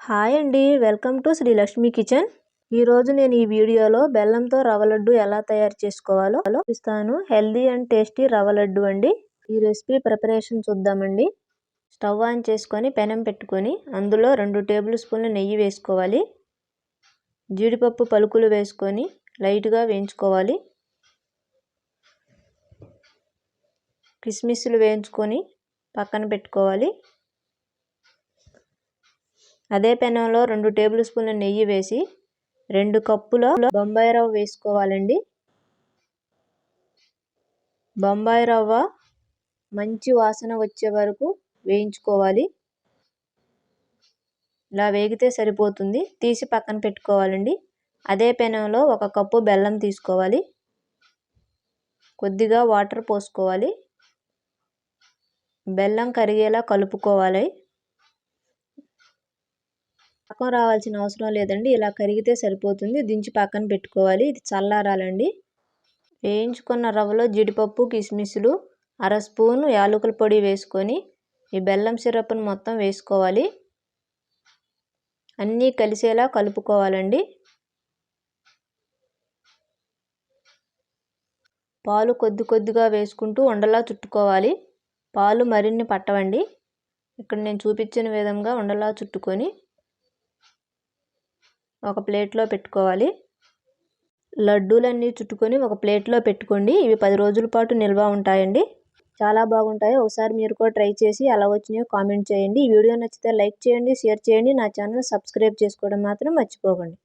Hi అండి, welcome to Sri Lakshmi kitchen. ఈరోజు నేను ఈ వీడియోలో బెల్లంతో రవ్వ లడ్డు ఎలా తయారు చేసుకోవాలో చూపిస్తాను. హెల్దీ అండ్ టేస్టీ రవ్వ లడ్డు అండి. ఈ రెసిపీ ప్రిపరేషన్ చూద్దామండి. స్టవ్ ఆన్ చేసుకొని పెనం పెట్టుకొని అందులో 2 టేబుల్ స్పూన్ల నెయ్యి వేసుకోవాలి. జీడిపప్పు పలుకులు వేసుకొని లైట్గా వేయించుకోవాలి. కిస్మిస్లు వేయించుకొని పక్కన పెట్టుకోవాలి. అదే పెనంలో 2 టేబుల్ స్పూన్ల నెయ్యి వేసి 2 కప్పుల బొంబాయి రవ్వ వేసుకోవాలండి. బొంబాయి రవ్వ మంచి వాసన వచ్చే వరకు వేయించుకోవాలి. ఇలా వేగితే సరిపోతుంది. తీసి పక్కన పెట్టుకోవాలండి. అదే పెనంలో 1 కప్పు బెల్లం తీసుకోవాలి. కొద్దిగా వాటర్ పోసుకోవాలి. బెల్లం కరిగేలా కలుపుకోవాలి. పాకం రావాల్సిన అవసరం లేదండి, ఇలా కరిగితే సరిపోతుంది. దించి పక్కన పెట్టుకోవాలి. ఇది చల్లారాలండి. వేయించుకున్న రవ్వలో జీడిపప్పు, కిస్మిస్లు, 1/2 స్పూను యాలకుల పొడి వేసుకొని ఈ బెల్లం సిరప్ను మొత్తం వేసుకోవాలి. అన్నీ కలిసేలా కలుపుకోవాలండి. పాలు కొద్దిగా వేసుకుంటూ ఉండలా చుట్టుకోవాలి. పాలు మరిన్ని పట్టవండి. ఇక్కడ నేను చూపించిన విధంగా ఉండలా చుట్టుకొని ఒక ప్లేట్లో పెట్టుకోవాలి. లడ్డూలన్నీ చుట్టుకొని ఒక ప్లేట్లో పెట్టుకోండి. ఇవి 10 రోజుల పాటు నిల్వ ఉంటాయండి. చాలా బాగుంటాయి. ఒకసారి మీరు కూడా ట్రై చేసి ఎలా వచ్చినాయో కామెంట్ చేయండి. ఈ వీడియో నచ్చితే లైక్ చేయండి, షేర్ చేయండి. నా ఛానల్ సబ్స్క్రైబ్ చేసుకోవడం మాత్రం మర్చిపోకండి.